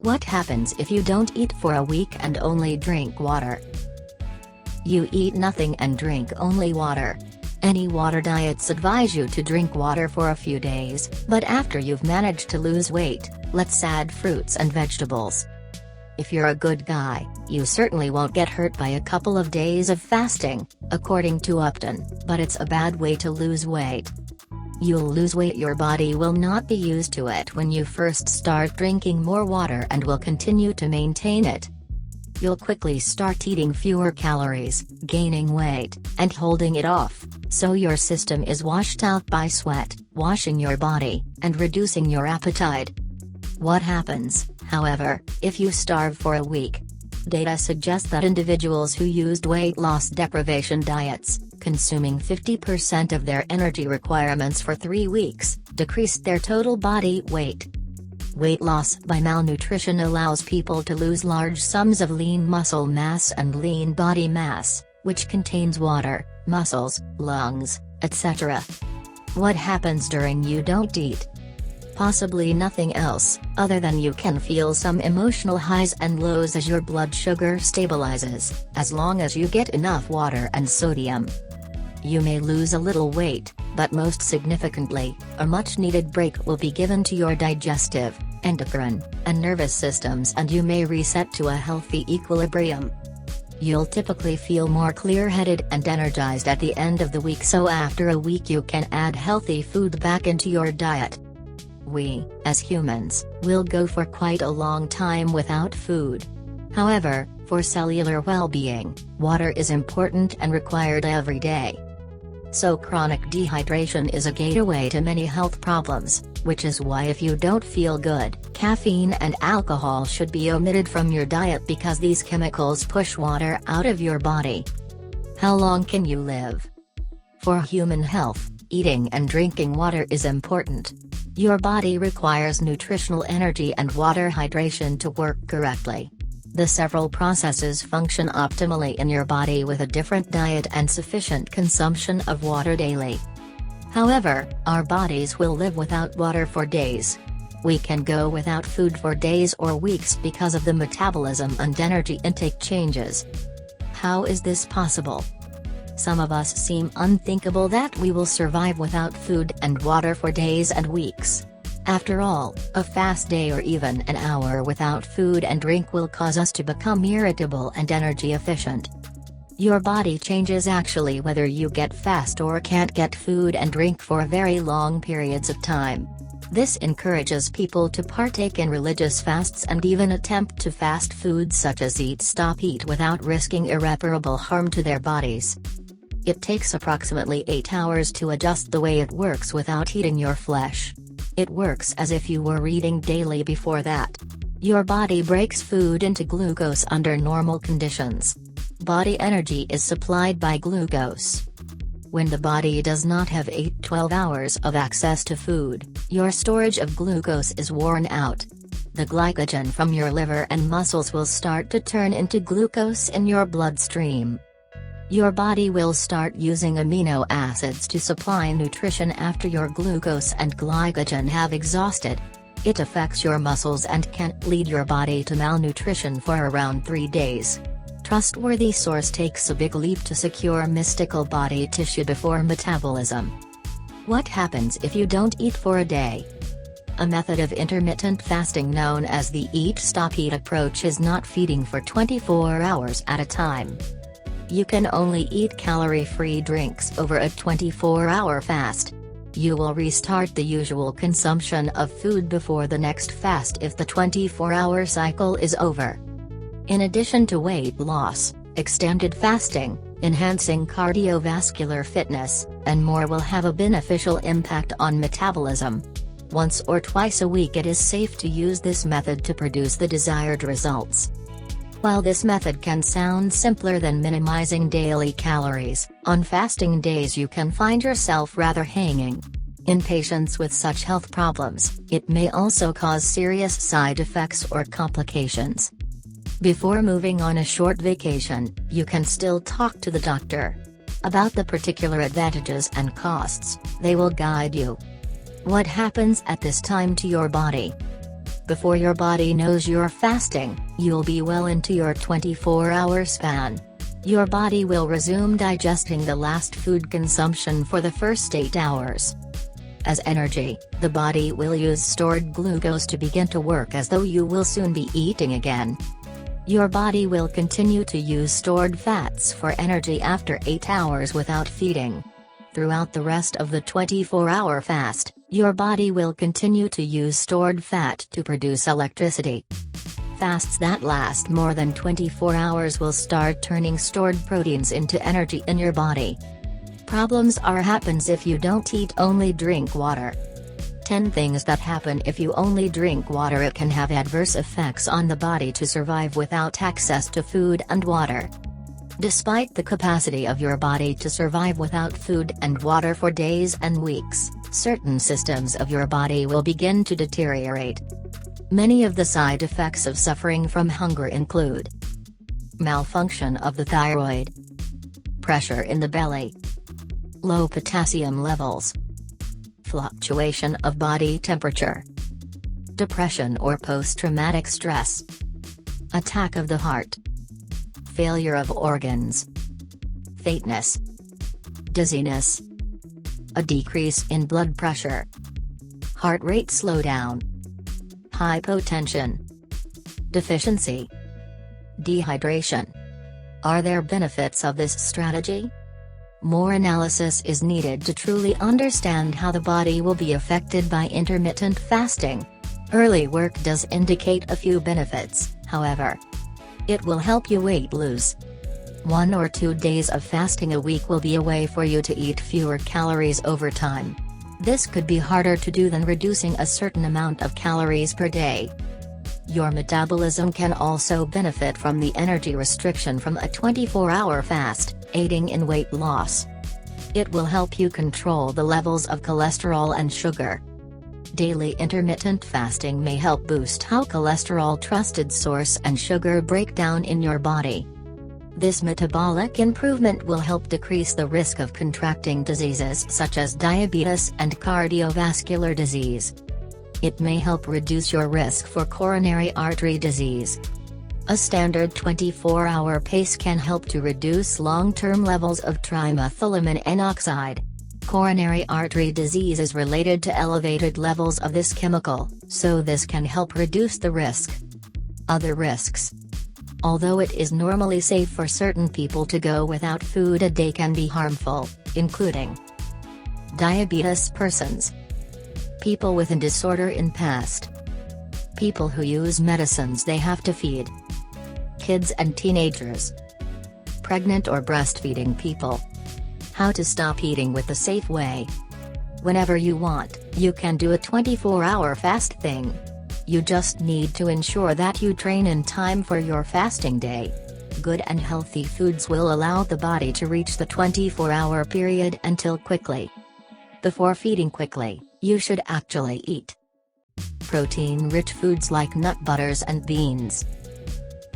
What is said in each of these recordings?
What happens if you don't eat for a week and only drink water? You eat nothing and drink only water. Any water diets advise you to drink water for a few days, but after you've managed to lose weight, let's add fruits and vegetables. If you're a good guy, you certainly won't get hurt by a couple of days of fasting, according to Upton, but it's a bad way to lose weight. You'll lose weight, your body will not be used to it when you first start drinking more water and will continue to maintain it. You'll quickly start eating fewer calories, gaining weight, and holding it off, so your system is washed out by sweat, washing your body, and reducing your appetite. What happens, however, if you starve for a week? Data suggest that individuals who used weight loss deprivation diets, consuming 50% of their energy requirements for 3 weeks, decreased their total body weight. Weight loss by malnutrition allows people to lose large sums of lean muscle mass and lean body mass, which contains water, muscles, lungs, etc. What happens during you don't eat? Possibly nothing else, other than you can feel some emotional highs and lows as your blood sugar stabilizes, as long as you get enough water and sodium. You may lose a little weight, but most significantly, a much-needed break will be given to your digestive, endocrine, and nervous systems, and you may reset to a healthy equilibrium. You'll typically feel more clear-headed and energized at the end of the week, so after a week you can add healthy food back into your diet. We, as humans, will go for quite a long time without food. However, for cellular well-being, water is important and required every day. So chronic dehydration is a gateway to many health problems, which is why if you don't feel good, caffeine and alcohol should be omitted from your diet because these chemicals push water out of your body. How long can you live? For human health, eating and drinking water is important. Your body requires nutritional energy and water hydration to work correctly. The several processes function optimally in your body with a different diet and sufficient consumption of water daily. However, our bodies will live without water for days. We can go without food for days or weeks because of the metabolism and energy intake changes. How is this possible? Some of us seem unthinkable that we will survive without food and water for days and weeks. After all, a fast day or even an hour without food and drink will cause us to become irritable and energy efficient. Your body changes actually whether you get fast or can't get food and drink for very long periods of time. This encourages people to partake in religious fasts and even attempt to fast foods such as stop eat without risking irreparable harm to their bodies. It takes approximately 8 hours to adjust the way it works without eating your flesh. It works as if you were eating daily before that. Your body breaks food into glucose under normal conditions. Body energy is supplied by glucose. When the body does not have 8-12 hours of access to food, your storage of glucose is worn out. The glycogen from your liver and muscles will start to turn into glucose in your bloodstream. Your body will start using amino acids to supply nutrition after your glucose and glycogen have exhausted. It affects your muscles and can lead your body to malnutrition for around 3 days. Trustworthy source takes a big leap to secure mystical body tissue before metabolism. What happens if you don't eat for a day? A method of intermittent fasting known as the eat-stop-eat approach is not feeding for 24 hours at a time. You can only eat calorie-free drinks over a 24-hour fast. You will restart the usual consumption of food before the next fast if the 24-hour cycle is over. In addition to weight loss, extended fasting, enhancing cardiovascular fitness, and more will have a beneficial impact on metabolism. Once or twice a week it is safe to use this method to produce the desired results. While this method can sound simpler than minimizing daily calories, on fasting days you can find yourself rather hanging. In patients with such health problems, it may also cause serious side effects or complications. Before moving on a short vacation, you can still talk to the doctor about the particular advantages and costs. They will guide you. What happens at this time to your body? Before your body knows you're fasting, you'll be well into your 24-hour span. Your body will resume digesting the last food consumption for the first 8 hours. As energy, the body will use stored glucose to begin to work as though you will soon be eating again. Your body will continue to use stored fats for energy after 8 hours without feeding. Throughout the rest of the 24-hour fast, your body will continue to use stored fat to produce electricity. Fasts that last more than 24 hours will start turning stored proteins into energy in your body. Problems happens if you don't eat, only drink water. 10 things that happen if you only drink water. It can have adverse effects on the body to survive without access to food and water. Despite the capacity of your body to survive without food and water for days and weeks, certain systems of your body will begin to deteriorate. Many of the side effects of suffering from hunger include malfunction of the thyroid, pressure in the belly, low potassium levels, fluctuation of body temperature, depression or post-traumatic stress, attack of the heart, failure of organs, faintness, dizziness, a decrease in blood pressure, heart rate slowdown, hypotension, deficiency, dehydration. Are there benefits of this strategy? More analysis is needed to truly understand how the body will be affected by intermittent fasting. Early work does indicate a few benefits, however. It will help you weight lose. 1 or 2 days of fasting a week will be a way for you to eat fewer calories over time. This could be harder to do than reducing a certain amount of calories per day. Your metabolism can also benefit from the energy restriction from a 24-hour fast, aiding in weight loss. It will help you control the levels of cholesterol and sugar. Daily intermittent fasting may help boost how cholesterol, trusted source, and sugar break down in your body. This metabolic improvement will help decrease the risk of contracting diseases such as diabetes and cardiovascular disease. It may help reduce your risk for coronary artery disease. A standard 24-hour pace can help to reduce long-term levels of trimethylamine N oxide. Coronary artery disease is related to elevated levels of this chemical, so this can help reduce the risk. Other risks. Although it is normally safe for certain people to go without food a day, can be harmful, including diabetes persons, people with a disorder in past, people who use medicines they have to feed, kids and teenagers, pregnant or breastfeeding people. How to stop eating with a safe way. Whenever you want, you can do a 24-hour fast thing. You just need to ensure that you train in time for your fasting day. Good and healthy foods will allow the body to reach the 24-hour period until quickly. Before feeding quickly, you should actually eat protein-rich foods like nut butters and beans.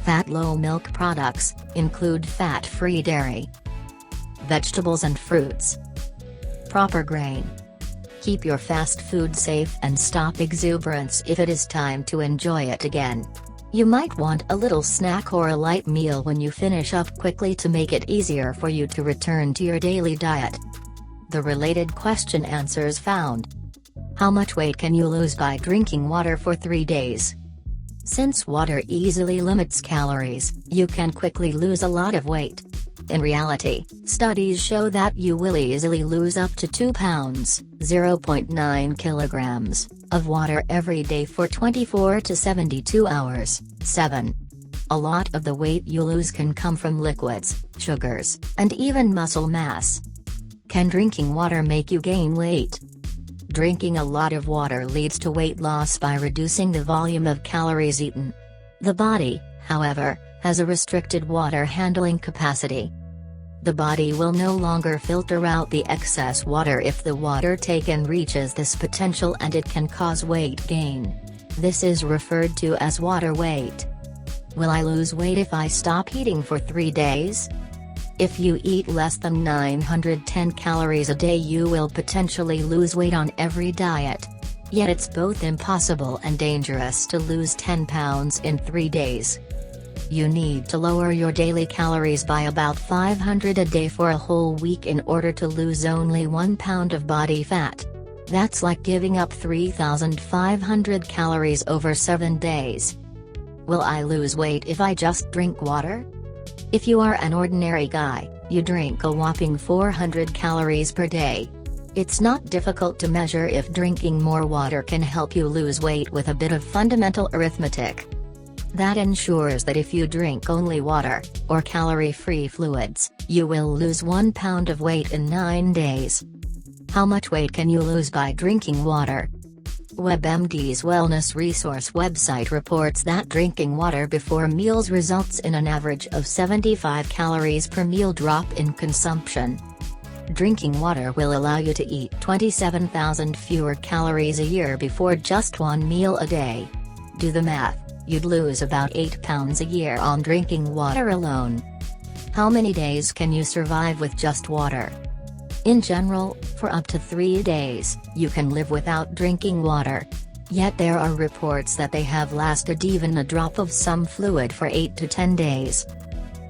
Fat-low milk products include fat-free dairy, vegetables and fruits. Proper grain. Keep your fast food safe and stop exuberance if it is time to enjoy it again. You might want a little snack or a light meal when you finish up quickly to make it easier for you to return to your daily diet. The related question answers found. How much weight can you lose by drinking water for 3 days? Since water easily limits calories, you can quickly lose a lot of weight. In reality, studies show that you will easily lose up to 2 pounds, 0.9 kilograms, of water every day for 24 to 72 hours. 7. A lot of the weight you lose can come from liquids, sugars, and even muscle mass. Can drinking water make you gain weight? Drinking a lot of water leads to weight loss by reducing the volume of calories eaten. The body, however, has a restricted water handling capacity. The body will no longer filter out the excess water if the water taken reaches this potential, and it can cause weight gain. This is referred to as water weight. Will I lose weight if I stop eating for 3 days? If you eat less than 910 calories a day, you will potentially lose weight on every diet. Yet it's both impossible and dangerous to lose 10 pounds in 3 days. You need to lower your daily calories by about 500 a day for a whole week in order to lose only 1 pound of body fat. That's like giving up 3,500 calories over 7 days. Will I lose weight if I just drink water? If you are an ordinary guy, you drink a whopping 400 calories per day. It's not difficult to measure if drinking more water can help you lose weight with a bit of fundamental arithmetic. That ensures that if you drink only water, or calorie-free fluids, you will lose 1 pound of weight in 9 days. How much weight can you lose by drinking water? WebMD's wellness resource website reports that drinking water before meals results in an average of 75 calories per meal drop in consumption. Drinking water will allow you to eat 27,000 fewer calories a year before just 1 meal a day. Do the math. You'd lose about 8 pounds a year on drinking water alone. How many days can you survive with just water? In general, for up to 3 days, you can live without drinking water. Yet there are reports that they have lasted even a drop of some fluid for 8 to 10 days.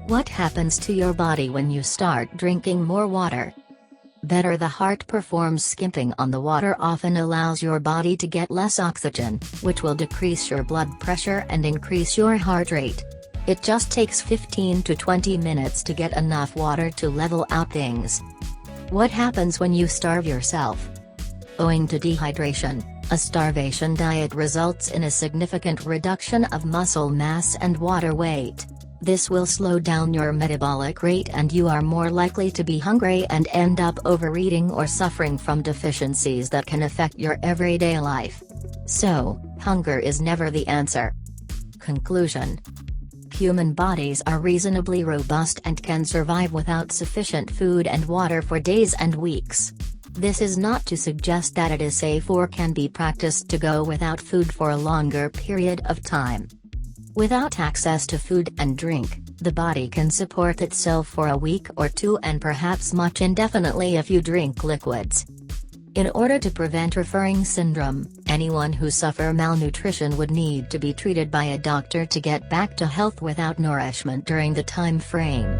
What happens to your body when you start drinking more water? Better the heart performs. Skimping on the water often allows your body to get less oxygen, which will decrease your blood pressure and increase your heart rate. It just takes 15 to 20 minutes to get enough water to level out things. What happens when you starve yourself? Owing to dehydration, a starvation diet results in a significant reduction of muscle mass and water weight. This will slow down your metabolic rate and you are more likely to be hungry and end up overeating or suffering from deficiencies that can affect your everyday life. So, hunger is never the answer. Conclusion: human bodies are reasonably robust and can survive without sufficient food and water for days and weeks. This is not to suggest that it is safe or can be practiced to go without food for a longer period of time. Without access to food and drink, the body can support itself for a week or two and perhaps much indefinitely if you drink liquids. In order to prevent referring syndrome, anyone who suffers malnutrition would need to be treated by a doctor to get back to health without nourishment during the time frame.